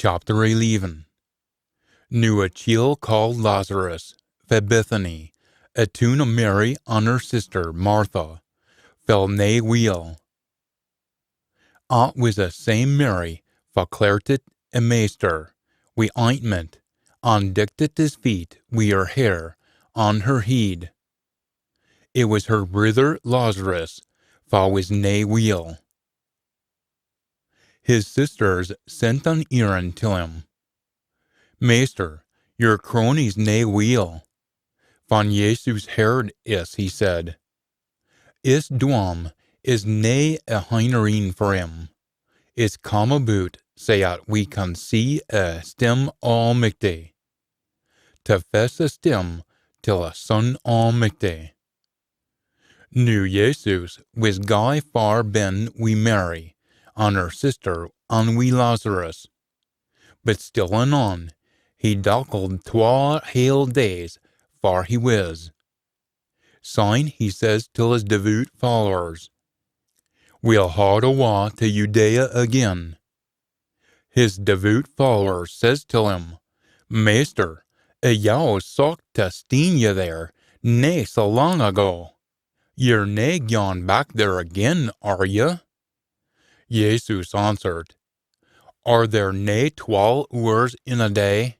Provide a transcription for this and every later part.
Chapter 11. Nu a chiel called Lazarus, ve Bethany, a tune of Mary and her sister Martha, fell nae weel. It was the same Mary, verklaart it a meester, wi ointment, and dikted his feet wi her hair, on her heed. It was her brother Lazarus, va was nae weel. His sisters sent an errand to him. Meester, your cronies nae weel. Van Jesus heard is, he said. Is dwam is nae a heinering for him. Is come about, say at we can see a stem almighty. To fess a stem till a son almighty. Nu Jesus was guy far ben we Mary, and her sister and we Lazarus. But still anon, he dackled 12 hale days, far he was. Sign, he says till his devout followers, we'll haud awa to Judea again. His devout followers says till him, Meester, a yow sought to steen ye there, nae so long ago. Ye're nae gone back there again, are ye? Jesus answered, Are there nae 12 hours in a day?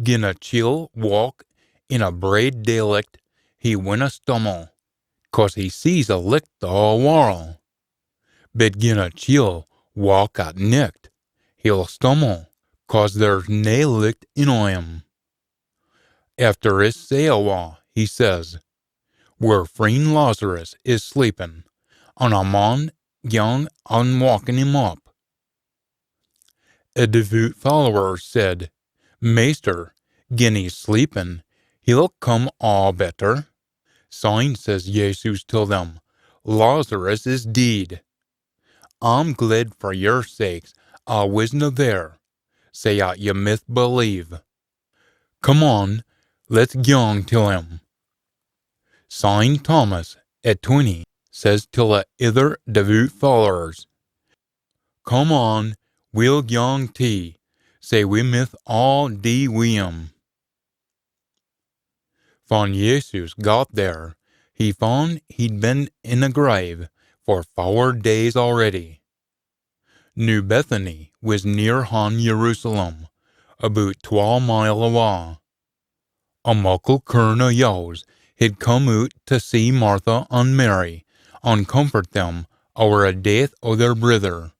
Gin a chiel walk in a braid dialect, he winna stumble, 'cause he sees a licht the whole world. But gin a chiel walk at nicht, he'll stumble, 'cause there's nae licht in him. After his say a while, he says, where friend Lazarus is sleeping, and a man young and walking him up. A devout follower said, Meester, gin he's sleeping, he'll come all better. Sign, says Jesus to them, Lazarus is dead. I'm glad for your sakes I wasna there, say I ye myth believe. Come on, let's gang till him. Sign Thomas, at 20, says till the other devout followers, Come on, we'll gang tea, say we myth all dee wi him. Van Jesus got there, he found he'd been in a grave for 4 days already. New Bethany was near Han Jerusalem, about 12 mile awa. A muckle kern o' yows had come out to see Martha and Mary, and comfort them o'er a death o' their brother.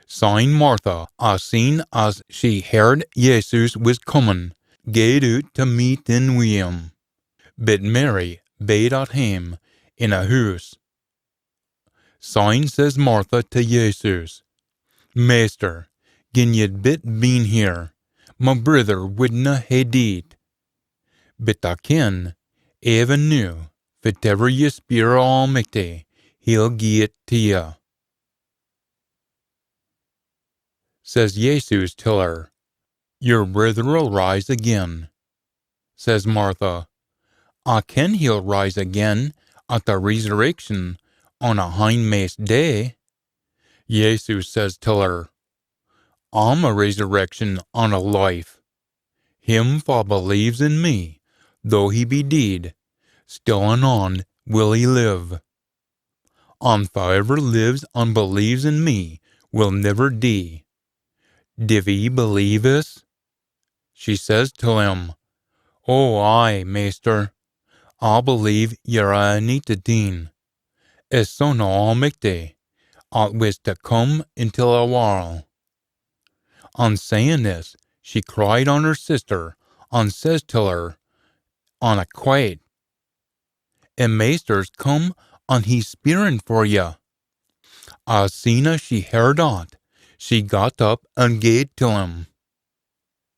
Sign Martha, as soon as she heard Jesus was coming, gaed out to meet in wi him. But Mary bade at home in a house. Sign, says Martha to Jesus, Meester, gin ye'd bit been here, my brother wouldna hae died. But I ken, even now, whatever ye speir Almighty, he'll gie it to ye. Says Jesus till her, Your brother'll rise again. Says Martha, I ken he'll rise again at the resurrection on a hindmaist day. Jesus says till her, I'm a resurrection and a life. Him wha believes in me, though he be dead, still anon will he live. And whoever lives and believes in me will never die. Div ye believe us? She says to him, Oh, aye, Meester, I believe ye're a neatadine, a son o' Almighty, at was to come into the world. On saying this, she cried on her sister, and says to her, on a quiet, A Meester's come, and he's spearing for ye. As soon as she heard aught, she got up and gaed to him.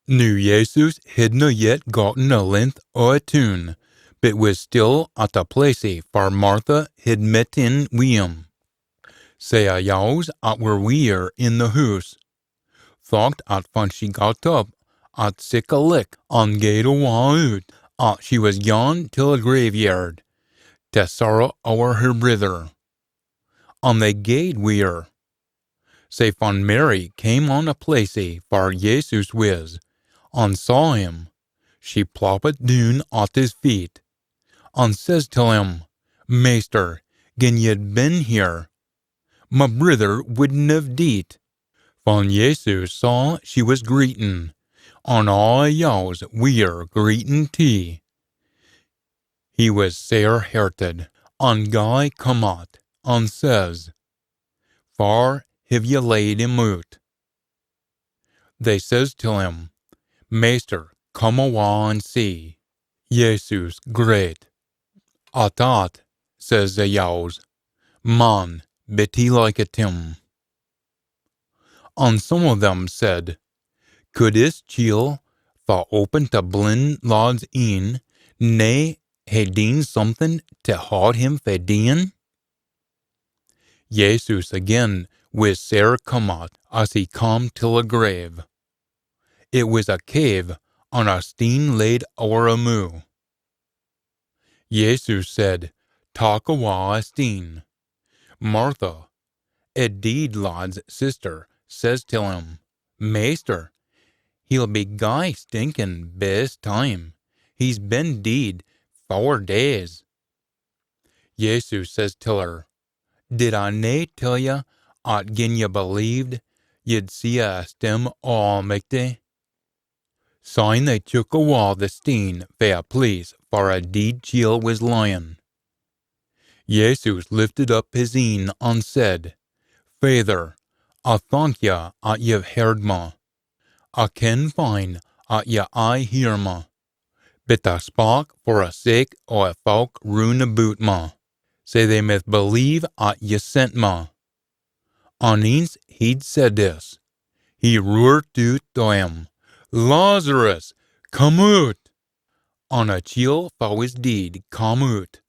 Nu Jesus hadna yet gotten a length o' a tune, but was still at the place where Martha had met in wi him. Say a yows at where we are in the house. Thought at when she got up, at sick a lick, and gaed awa out, she was gone till a graveyard, to sorrow o'er her brother. And they gaed wi her. Say van Mary came on a placey waar Jesus was, and saw him. She plopped down at his feet, and says to him, Meester, gin you'd been here, my brother wouldn't have died. Van Jesus saw she was greeting, and all yows we're greeting too. He was sair hearted, and Guy come out, and says, Far have ye laid him out? They says to him, Meester, come awa and see. Jesus, great. At that, says the yows, Man, bet he like it him. And some of them said, Could this chiel fa open to blind lads een, nay, he deen something to haud him fa deen? Jesus again was sair come out as he come till a grave. It was a cave, and a steen laid o'er a moo. Jesus said, Talk awa a steen. Martha, a deed lad's sister, says to him, Meester, he'll be guy stinking best time. He's been deed 4 days. Jesus says to her, Did I nae tell ya, at gin ye believed, ye'd see a stem Aul Mither? Syne they took awa the steen fa a place for a deed chiel was lying. Jesus lifted up his een and said, Father, I thank ya at ye've heard me. I ken fine at ye aye hear me. But I spak for a sake o a folk round about me, say they may believe at ye sent me. And eens he'd said this, he roared out to him, Lazarus, come out! And a chiel for his deed come out,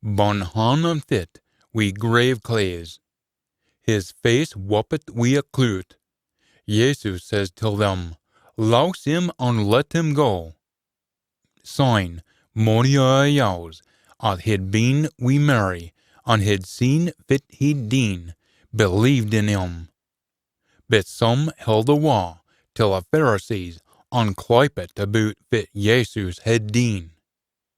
bon han and fit wi grave clothes, his face whopped wi a clout. Jesus says to them, Loose him and let him go. Syne, mony a yows, at had been wi Mary, and had seen fit he'd deen, believed in him. But some held awa till the Pharisees and clypet about fit Jesus had deen.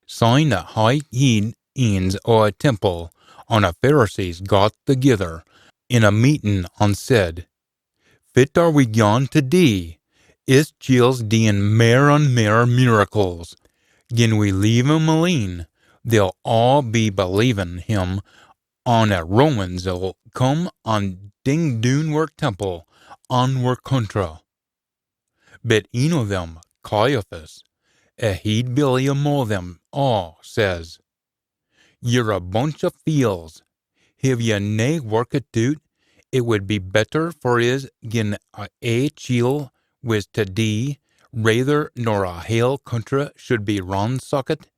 Syne the high heed ends o a temple, and the Pharisees got together in a meeting and said, Fit are we gone to die? Is chiel's deeing mair and mair miracles. Gin we leave him alone, they'll all be believing him, and the Romans'll come and ding doon our temple and our country. But een of them, Caiaphas, he'd Billy amo them all, says, You're a bunch of fools. Have ye nae work it out? It would be better for is gin a chiel was to die, rather nor a hale country should be ransacked.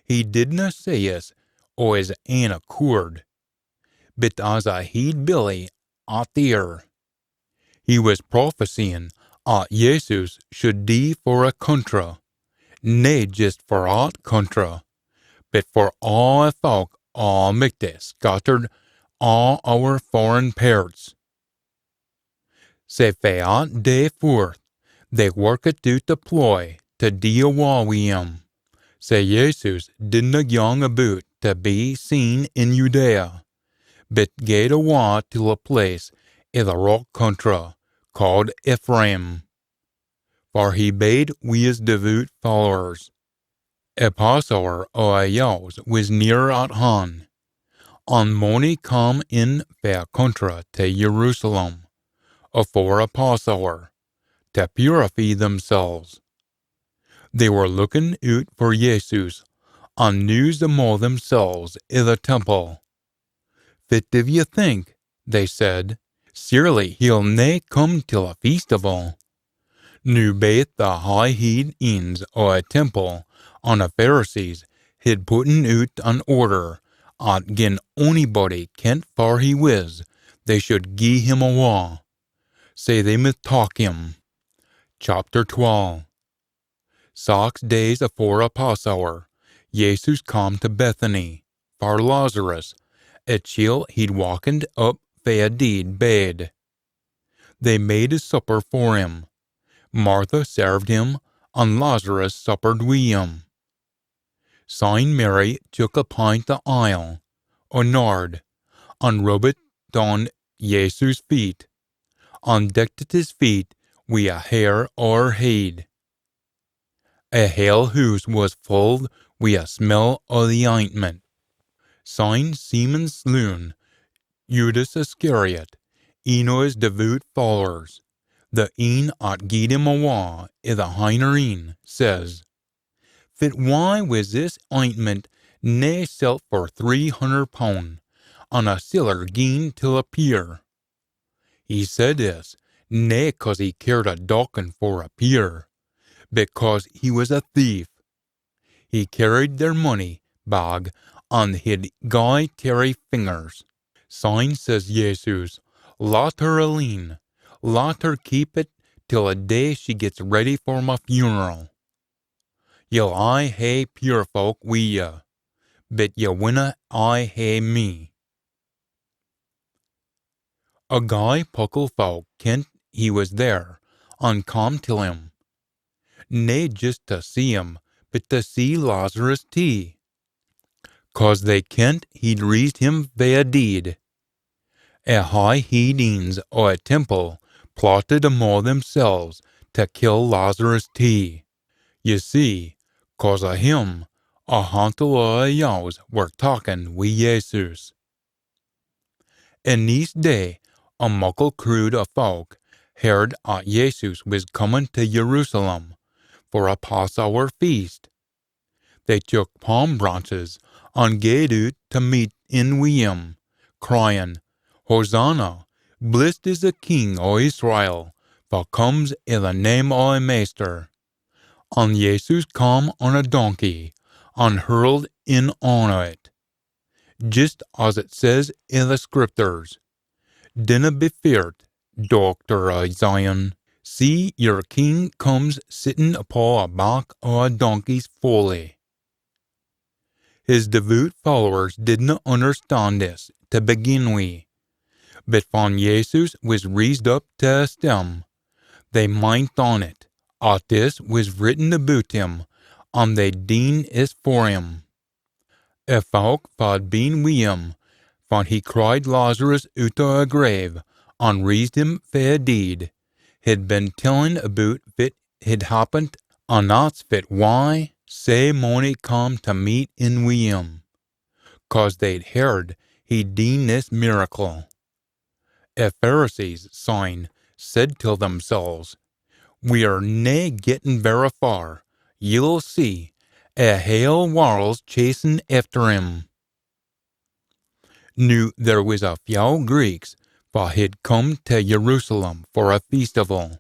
He didna say es o as an accord, but as a he'd Billy at the ear. He was prophesying Jesus should die for a country, nae just for aught country, but for all a folk Aul Mither scattered all our foreign parts. Say fa day forth, they worked out the ploy to die awa wi him. Say Jesus didna gang about to be seen in Judea, but gaed awa to a place in the rock country called Ephraim, for he bade wi his devout followers. A Passover o a yows was near at hand, and mony come in fa country to Jerusalem, afore a Passover, to purify themselves. They were looking out for Jesus, and news amo themselves i' the temple. Fit div ye think, they said, surely he'll nae come till a festival. Nu baith the high heed ends o a temple, and the Pharisees had putten out an order, at gin onybody kent far he was, they should gie him awa. Say they must talk him. Chapter 12. 6 days afore a Passover, Jesus come to Bethany, for Lazarus, a chiel he'd walkened up fair deed bade. They made a supper for him. Martha served him, and Lazarus suppered wi' him. Syne Mary took a pint of oil, o' nard, and rubbed it on Jesus' feet, and decked his feet wi' a hair o' her head. A hale house was full wi' a smell o' the ointment. Syne Simon slewn, Judas Iscariot, een o' his devout followers, the een 'at gied him awa' I the hindereen, says, "Fit why was this ointment nae selt for £300, and a siller gien till a peer?" He said this, nae 'cause he cared a dockin for a peer, but 'cause he was a thief. He carried their money bag, and had gey tarry fingers. Syne says Jesus, "Lat her alone. Lat her keep it till a day she gets ready for my funeral. Ye'll aye hae pure folk wi' ye, but ye winna aye hae me." A gey puckle folk kent he was there, and come till him, nae just to see him, but to see Lazarus too, 'cause they kent he'd raised him fae deed. A high heedings o' a temple plotted amo themselves to kill Lazarus too. Ye see, 'cause o' him, a hantle o' yows were talking wi' Jesus. In this day, a muckle crowd o' folk heard 'at Jesus was coming to Jerusalem for a Passover feast. They took palm branches and gaed out to meet in wi' him, crying, "Hosanna! Blessed is the King o' Israel, that comes in the name o' a Master." And Jesus come on a donkey, and hurled in on it, just as it says in the Scriptures, "Dinna be feared, daughter o' Zion. See, your King comes sitting upo' a back o' a donkey's foalie." His devout followers didn't understand this to begin wi', but when Jesus was raised up to a stem, they mind on it, 'at this was written about him, and they deen is for him. A folk had been wi' him, when he cried Lazarus out o' a grave, and raised him fae deed, had been telling about what had happened, and that's fit why sae mony come to meet in wi' him, 'cause they'd heard he'd deen this miracle. A Pharisees, syne, said to themselves, "We are nae getting vera far. Ye'll see, a hale warld's chasing after him." Now there was a few Greeks that had come to Jerusalem for a festival.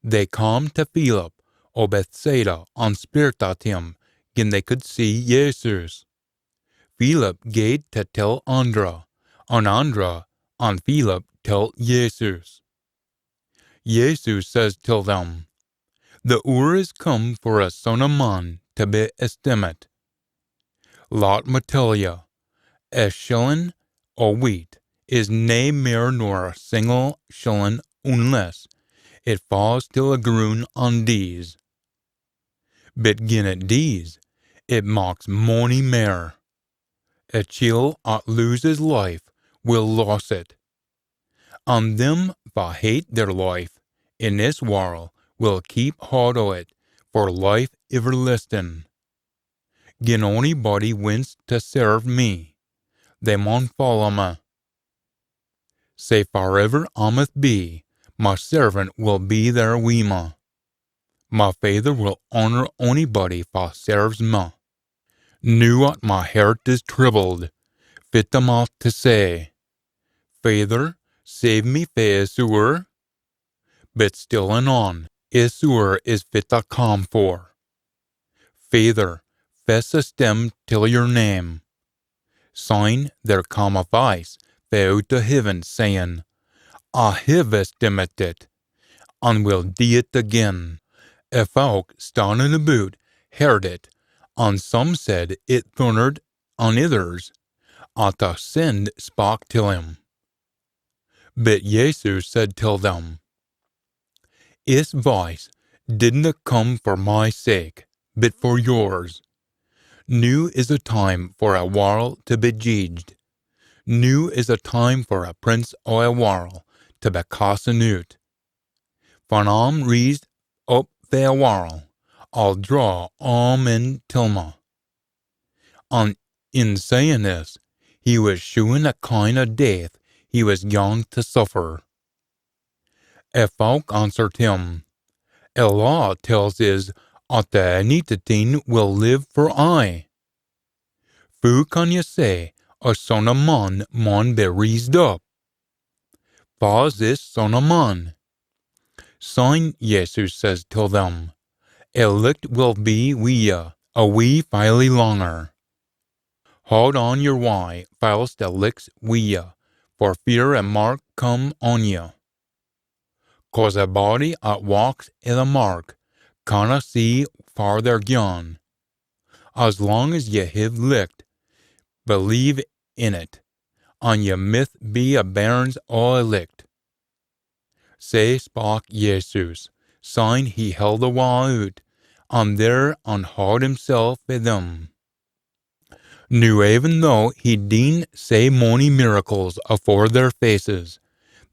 They come to Philip o' Bethsaida and spirt at him, gin they could see Jesus. Philip gaed to tell Andra, and Andra and Philip tell Jesus. Jesus says to them, "The hour is come for a son of man to be esteemed. Let me tell you, a shilling o' wheat is nae mair nor a single shilling unless it falls till a groon on dees. But gin it dees, it maks mony mair. A chiel 'at loses life will lose it, and them that hate their life in this world will keep hold o' it for life everlasting. Gin onybody wants to serve me, they maun follow me. Say forever I must be, my servant will be there wi' me. My Father will honor onybody that serves me. Now 'at my heart is troubled, fit them out to say, Father, save me fae this hour. But still anon, this hour is fit to come for. Father, fess a stem till your name. Syne there come a voice fae out o' heaven, saying, I have esteemed it, and will do it again. A folk standing about heard it, and some said it thundered, and others, at a send spake till him. But Jesus said till them, His voice didn't come for my sake, but for yours. New is a time for a world to be judged. New is a time for a prince o' a world to be casting out. Van am raised up the world, I'll draw in Tilma. And in saying this, he was showing a kind of death he was young to suffer. A folk answered him, A law tells us at the anything will live for aye. Who can you say a son of man maun be raised up? Was this son of man? Sign Jesus says till them, A licht will be wi' ye, a wee while longer. Hold on your way, whilst the licht's wi' ye, for fear a mark come on ye. 'Cause a body at walks in a mark canna see farther gone. As long as ye have licht, believe in it, and ye myth be a bairns o' licht. Say spake Jesus, sign he held a while out, and there unhard himself with them. Knew even though he didn't say mony miracles afore their faces,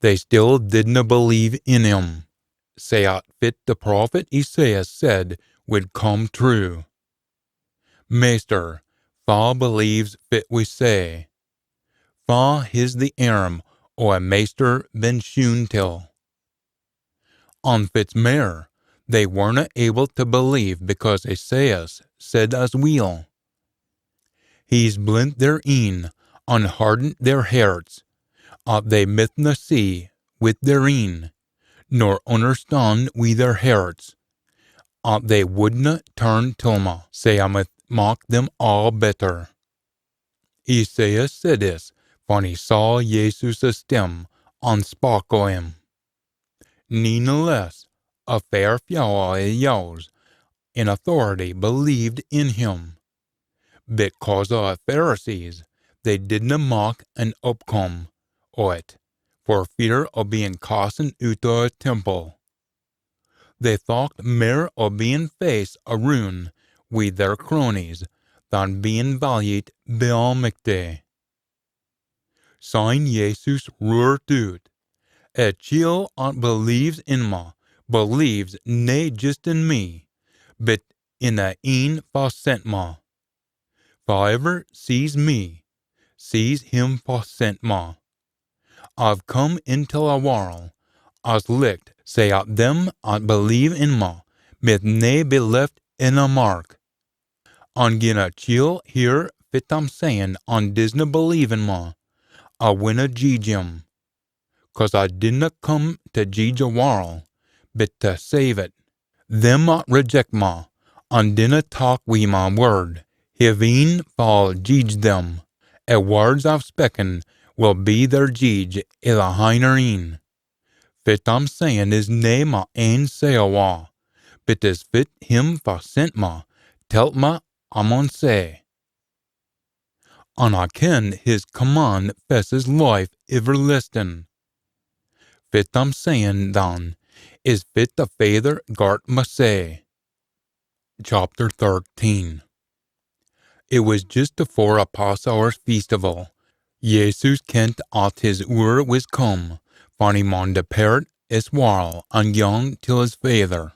they still didna believe in him. Say it fit the prophet Isaiah said would come true. Master, fa believes fit we say. Fa his the arm o' a maester been shoon till. On Fitzmare, they weren't able to believe because Isaiah said as well. He's blint their een, and hardened their hearts, they mitna see with their een, nor understand wi' their hearts, they wouldna turn tilma, say I might mock them all better. Isaiah said this when he saw Jesus' stem, and spake o' him. Nevertheless, a fair few o' yours in authority believed in him. Because of Pharisees, they didna mock and upcome o' it, for fear of being casten out o' a temple. They thought mair of being faced around wi' their cronies than being valued by Almighty. Sign Jesus roared out, A chiel that believes in me, believes nae just in me, but in the een wha sent me. Whoever sees me, sees him wha sent me. I've come into a world, as licht, say at them that believe in me, mit nae be left in a mark. And gin a chiel here fit I'm saying, and disna believe in me, I winna judge him. 'Cause I didna come to judge a world, but to save it. Them that reject me, and dinna talk wi' my word, Heaven will judge them. A words I've spoken will be their judge I the hiner een. Fit I'm saying is nae my ain say awa, but is fit him wha sent me, telt me I maun say. And I ken his command fesses life everlasting. Fit I'm saying then, is fit the Father gart me say. Chapter 13. It was just afore a Passover's festival. Jesus kent at his hour was come, for he maun depart his world and gang till his Father.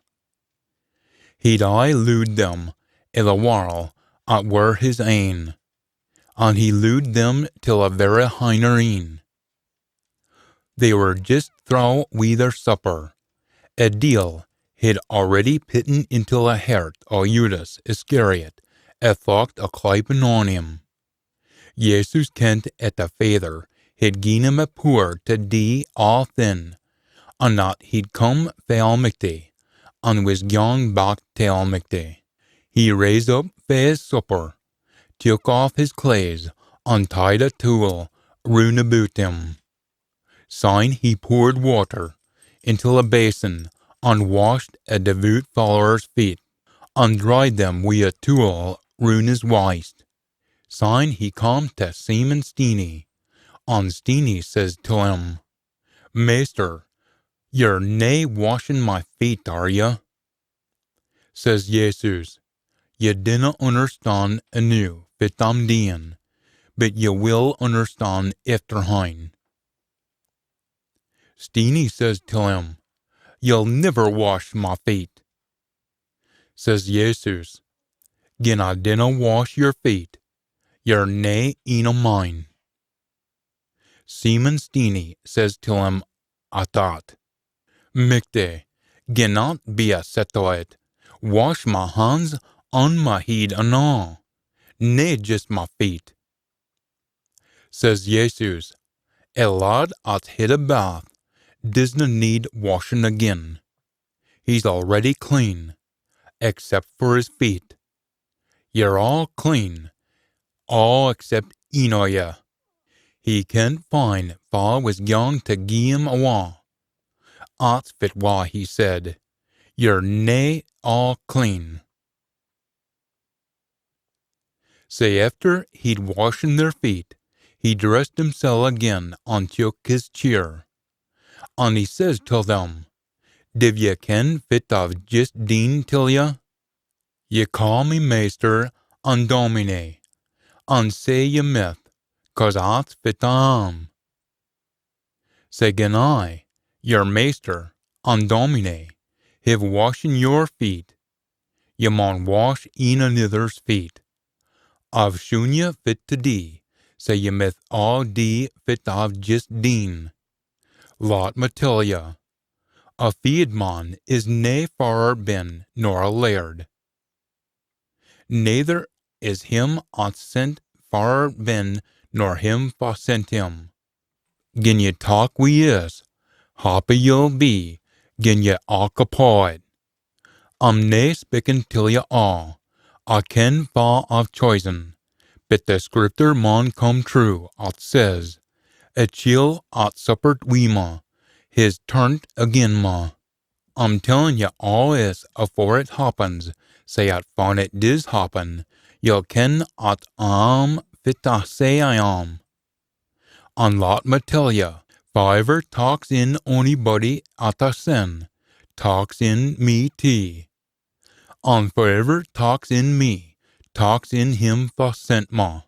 He'd aye lewd them I the world at were his ain, and he lewd them till a very hiner een. They were just through wi' their supper. A deal had already pitten into the heart o' Judas Iscariot, a thought o' cliping on him. Jesus kent at the Father had gi'en him a power to die all thin, and that he'd come fae Almighty, and was gone back to Almighty. He raised up fae his supper, took off his clothes, and tied a towel round about him. Syne he poured water into a basin, and washed a devout follower's feet, and dried them wi' a towel round his waist. Syne he come to Simon Steenie, and Steenie says to him, Meester, you're nae washing my feet, are ye? Says Jesus, ye dinna understand anew, fit am dien, but ye will understand efterhine. Steenie says to him, you'll never wash my feet. Says Jesus, gin I dinna wash your feet, you're nae een o' mine. Simon Steenie says to him, I thought, Micte, gin not be a setoit, wash my hands on my head and all, nae just my feet. Says Jesus, a lad at hid a bath doesna need washing again. He's already clean, except for his feet. You're all clean, all except een o' ye. He can't find fa was young to gie him awa. At's fit wha he said, you're nae all clean. Say after he'd washen their feet, he dressed himself again and took his cheer. And he says to them, div ye ken fit of just deen till ye? Ye call me Meester and Domine, and say ye myth, 'cause at's fit I am. Say gin I, your Meester and Domine, have washen your feet, ye maun wash een another's feet. I've shown ye fit to dee, say ye myth all dee fit of just deen. Lot me tell ye, a feedman is nae farer bin nor a laird. Neither is him at sent farer bin nor him fa sent him. Gin ye talk wi is, happy ye'll be, gin ye occupied it. I'm nae speaking till ye all, I ken fa of choisen, but the scripture maun come true, at says, a chiel at suppered wi ma, his turnt again ma. I'm telling ye all is afore it happens, say at fun it does happen, ye'll ken at I'm fit to say I am. And lot me tell ye, fiver talks in onybody at a sin, talks in me tee. And forever talks in me, talks in him fa sent ma.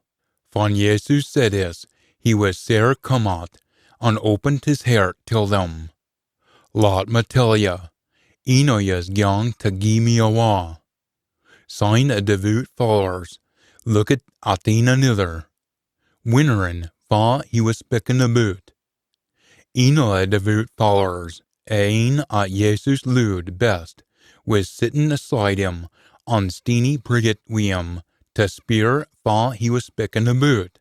Van Jesus said is, he was sair come out, and opened his heart till them. Lot me tell ye, een o' ye's gang to gie me awa. Sign a devout followers, look at een another, wondering fa he was speaking about. Een o' a devout followers, een at Jesus lood best, was sitting aside him, on Steenie prigged wi him, to speer fa he was speaking about.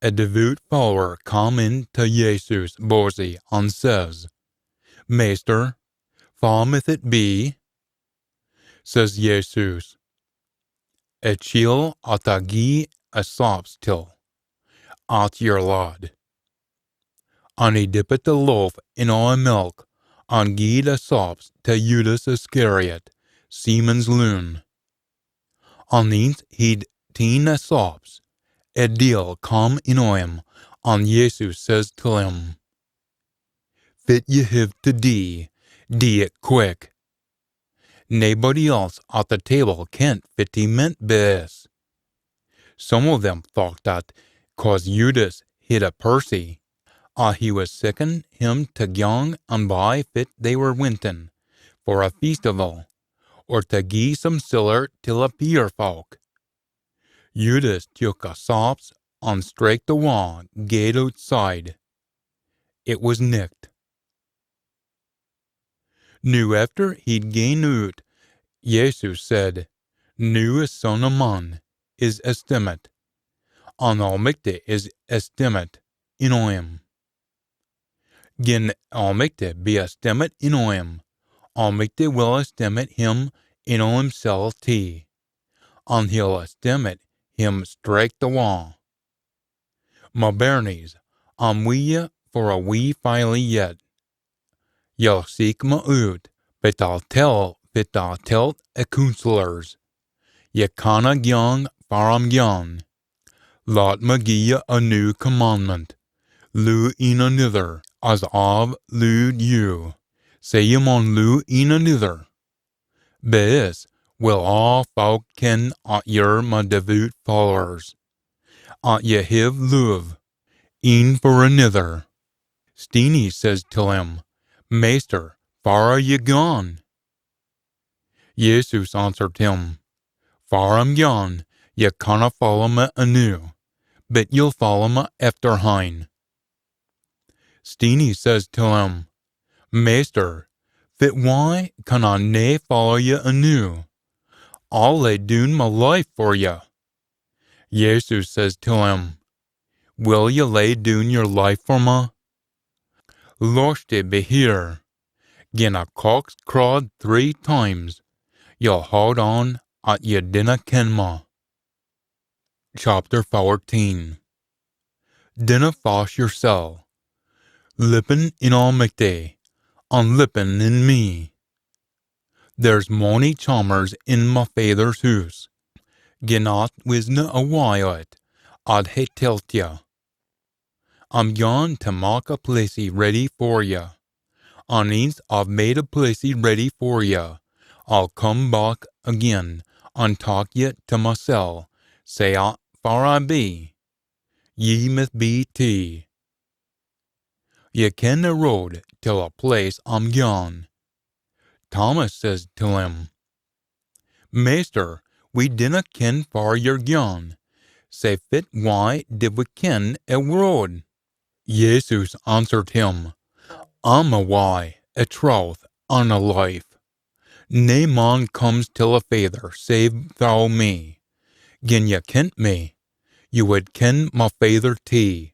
A devout follower come in to Jesus bosie and says, Meester, fa myth it be? Says Jesus, a chiel at a gie a sops till, at your lad. And he dipped the loaf in all milk, and gie the sops to Judas Iscariot, Simon's loon. And thence he'd 10 a sops, a deal come in o' him, and Jesus says to him, fit ye have to dee it quick. Nobody else at the table can't fit he meant this. Some of them thought that, 'cause Judas hid a Percy, he was sicking him to gang and buy fit they were wintin, for a festival, or to gie some siller till a peer folk. Judas took a sops and strake the wall gate outside. It was nicked. Now after he'd gane out, Jesus said, Nu a son of man is estimat, and Aul Mither is estimat in o' him. Gin Aul Mither be estimat in o' him, Aul Mither will estimate him in o' himself tee, and he'll estimate him strike the wall. My bairnies, I'm wi ye for a wee while yet. Ye'll seek me out, but I'll tell a counsellors. Ye canna gang far I'm gone. Lot me gie ye a new commandment. Lou een another, as av lud you, say je mon lu in another. Beis will all folk ken at you're my devout followers, at ye have love, een for another. Steenie says to him, Meester, far are ye gone? Jesus answered him, Far I'm gone, ye canna follow me anew, but you'll follow me efterhine. Steenie says to him, Meester, fit why can I nae follow ye anew? I'll lay down my life for ye. Jesus says to him, Will ye lay down your life for me? Lochte be here. Gin a cock's crowed 3 times, you'll hold on at ye dinna ken me. Chapter 14. Dinna fash yoursel, lippen in Almighty, and lippen in me. There's mony charmers in my Father's house. Ginot wisna a while I'd hae telt ya. I'm gone to make a placey ready for ya. And eens I've made a placey ready for ya, I'll come back again and talk ye to mysel. Say far I be, ye must be tee. Ye ken the road till a place I'm gone. Thomas says to him, Meester, we dinna ken far you're gone. Say fit why did we ken a road? Jesus answered him, I'm a way, a truth, and a life. Nae man comes till a Father save thou me. Gin ye kent me, you would ken my Father tee.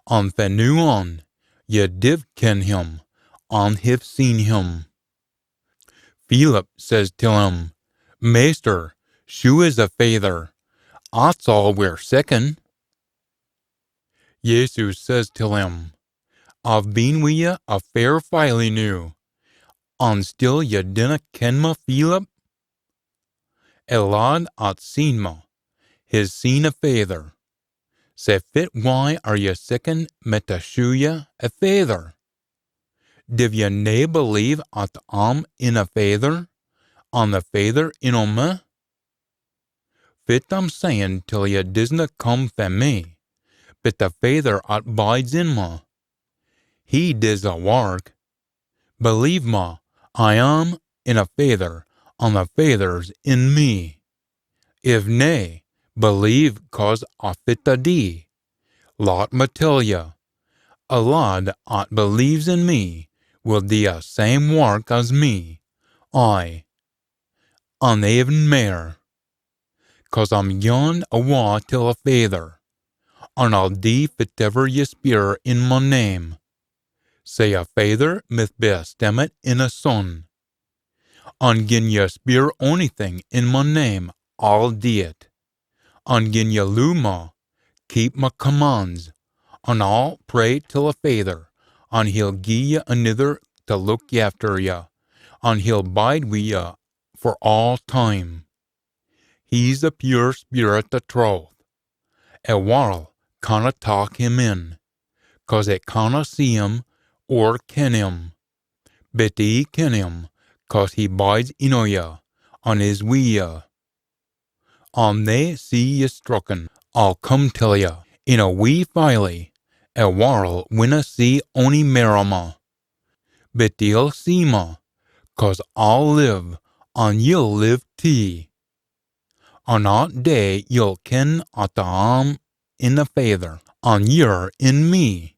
And fae noo on, ye div ken him, and have seen him. Philip says to him, Meester, shew is a Father. That's all we're seeking. Jesus says to him, I've been wi' ye a fair while noo, and still ye dinna ken me, Philip? A lad 'at seen me, has seen a Father. Sae fit why are ye seeking me to shew ye a Father? Div ye nae believe 'at I'm in a Father, and the Father in me? Fit I'm saying till ye disna come fae me, but the Father 'at bides in me. He does a work. Believe me, I am in a Father, and the Father's in me. If nae, believe 'cause I fit a dee. Lot me tell ye, a lad 'at believes in me will do a same work as me, aye, and even mair. 'Cause I'm gone awa till a Father, and I'll do whatever ye speir in my name. Say a Father must be stemmet in a Son. And gin ye speir onything in my name, I'll do it. And gin ye loo me, keep my commands, and I'll pray till a Father, and he'll gie ye another to look after ye, and he'll bide wi' ye for all time. He's a pure spirit of truth. A world canna talk him in, 'cause it canna see him or ken him. But ye ken him, 'cause he bides in ye, and is wi' ye. And they see ye strucken, I'll come till ye, in a wee while. A world winna see ony mair o' me, but ye'll see me, 'cause I'll live, and ye'll live tee. On that day ye'll ken 'at I'm in the Father, and you're in me,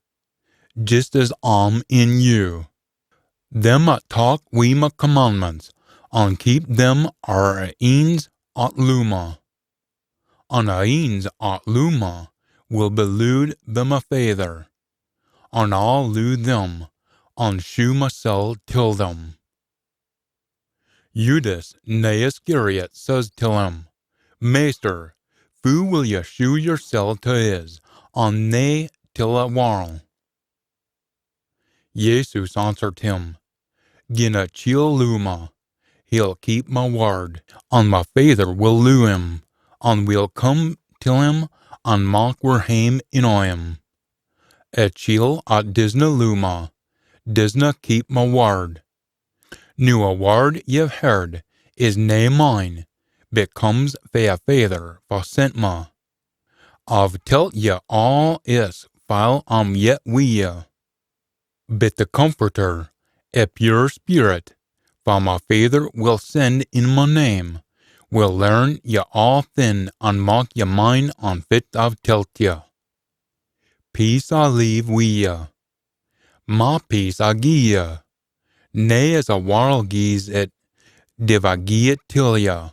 just as I'm in you. Them 'at talk wi' my commandments, and keep them are ains 'at loo me. And ains 'at loo me will be looed by my Father, and I'll loo them, and shew mysel till them. Judas nae Iscariot says to him, Meester, who will ye shew yoursel to is, and nae till a while? Jesus answered him, Gin a chiel loo me, he'll keep my word, and my Father will loo him, and we'll come till him, and mak we're hame in him. Et chiel at disna luma, disna keep my word. Nu a word ye've heard is nae mine, but comes fae a Father for sent ma. I've telt ye all is while I'm yet wi ye. But the Comforter, a pure spirit, for my Father will send in my name, will learn ye all thin and mock ye mine on fit I've telt ye. Peace I leave wi ye, my peace I gie ye, nae as a world gies it, div I gie it till ye.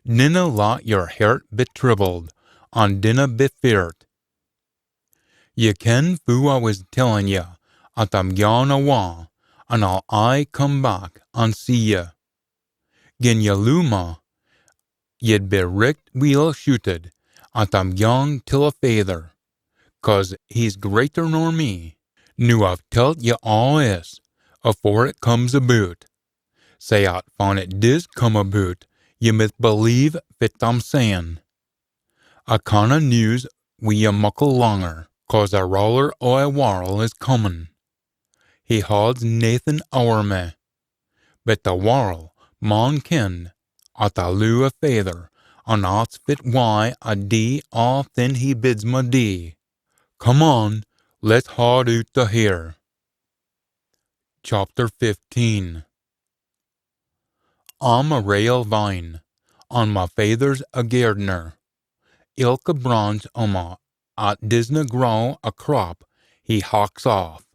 Dinna lot your heart be troubled, and dinna be feared. Ye ken who I was telling ye, at I'm gone awa, and I'll aye come back and see ye. Gin ye luma, ye'd be richt weel shooted, at I'm gone till a Father, 'cause he's greater nor me. Nu I've telt ye all is, afore it comes aboot. Say at when it dis come aboot, ye mith believe fit I'm sayin'. I canna news wi ye muckle longer, 'cause a roller o' a warl is comin'. He holds nathan ower me, but the warl maun ken at a loo a Father, and at's fit why I dee all thin he bids me dee. Come on, let's haud out to here. Chapter 15. I'm a rail vine, on my Father's a gardener. Ilka branch at disna grow a crop, he hawks off.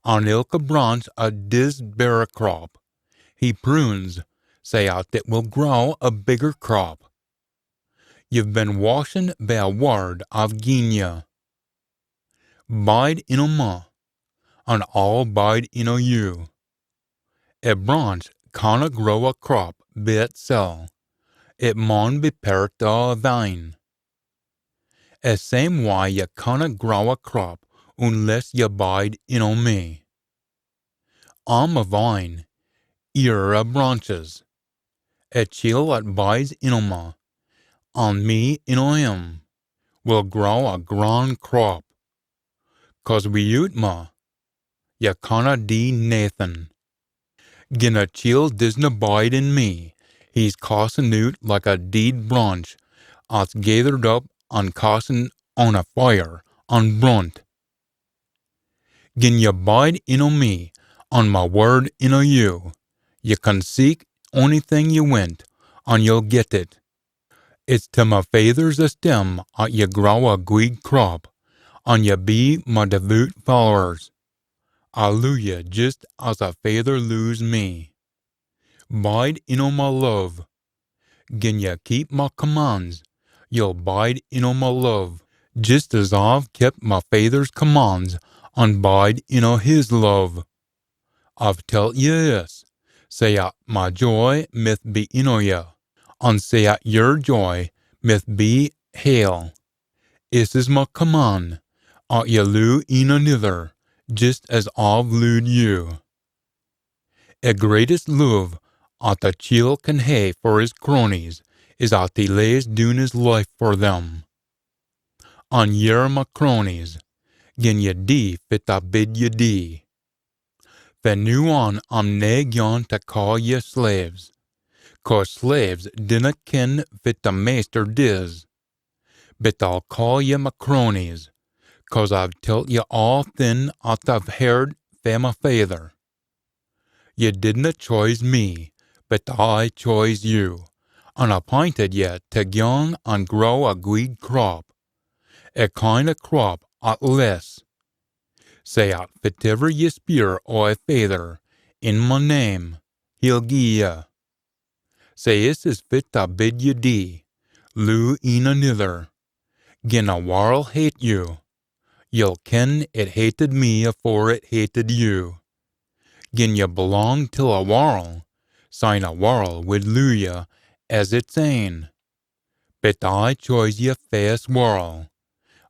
On ilka branch a dis bear a crop, he prunes, say out it will grow a bigger crop. You've been washing by a word I've gien ye. Bide in a ma, and I'll bide in a you. A branch canna grow a crop by itself, it maun be pairt to a vine. A same why ye canna grow a crop unless ye bide in o me. I'm a vine, you're a branches. A chiel that bides in o ma, and me in o him, will grow a grand crop. 'Cause without ma, ye canna dee nathan. Gin a chiel disna bide in me, he's cassin' out like a deed branch, at's gathered up and cassin' on a fire and brunt. Gin ye bide in o me, and my word in o you, ye can seek onything ye want, and you'll get it. It's to my Father's esteem at ye grow a good crop, and ye be my devout followers. I loo ye just as a Father loos me. Bide in o my love. Gin ye keep my commands, you'll bide in o my love, just as I've kept my Father's commands, and bide in o his love. I've telt ye this, say at my joy mith be in o ye, and say at your joy mith be hail. This is my command, at ye loo een another, just as I've looed you. A greatest love at a chiel can hae for his cronies is at he lays doon his life for them. And ye're my cronies, gin ye dee fit I bid ye dee. Van nu on I'm nae gone to call ye slaves, 'cause slaves dinna ken fit the master dis. But I'll call ye my cronies, 'cause I've telt ye all thin at I've heard fae my Father. Ye didna choose me, but I chose you, and appointed ye to gang and grow a good crop, a kind of crop at less. Say at fitever ye speir o a Father, in my name, he'll gie ye. Say is fit I bid ye dee, loo een another. Gin a warl hate you, you'll ken it hated me afore it hated you. Gin ye belong till a warl, sign a warl would loo ye as its ain. But I choose ye faes warl,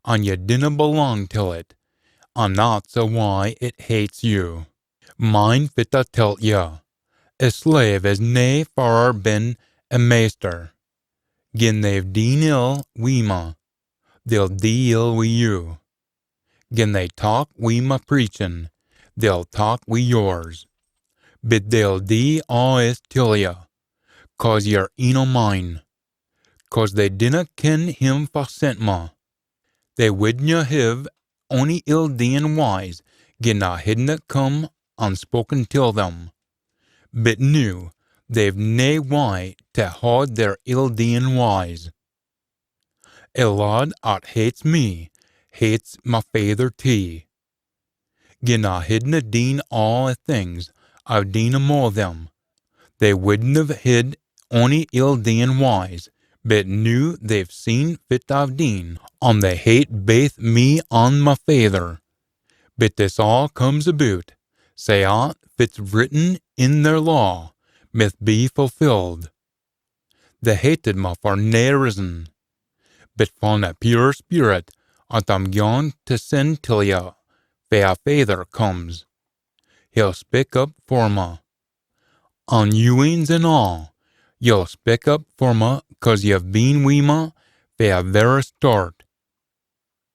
and ye dinna belong till it, and that's a why it hates you. Mind fit I tell ye, a slave is nae far been a master. Gin they've deen ill wi ma, they'll dee ill wi you. Gin they talk we ma preachin', they'll talk we yours. But they'll dee all is till ya, 'cause you're eno mine. 'Cause they dinna ken him for sent ma. They widna hiv ony ill deein' wise, gin I hadna come unspoken till them. But noo, they've nae way to haud their ill deein' wise. A lad 'at hates me, hates my Father tee. Gin I hadna deen all things, I've deen more them. They wouldn't've hid ony ill deein' wise, but noo they've seen fit I've deen, on they hate baith me and my Father. But this all comes aboot, say aught fit's written in their law, mith be fulfilled. They hated me for nae reason, but from a pure spirit, at I'm gone to send till ya, fair Father comes. He'll speak up for me. On you'ins and all, you'll speak up for me, 'cause you've been wi me fae a very start.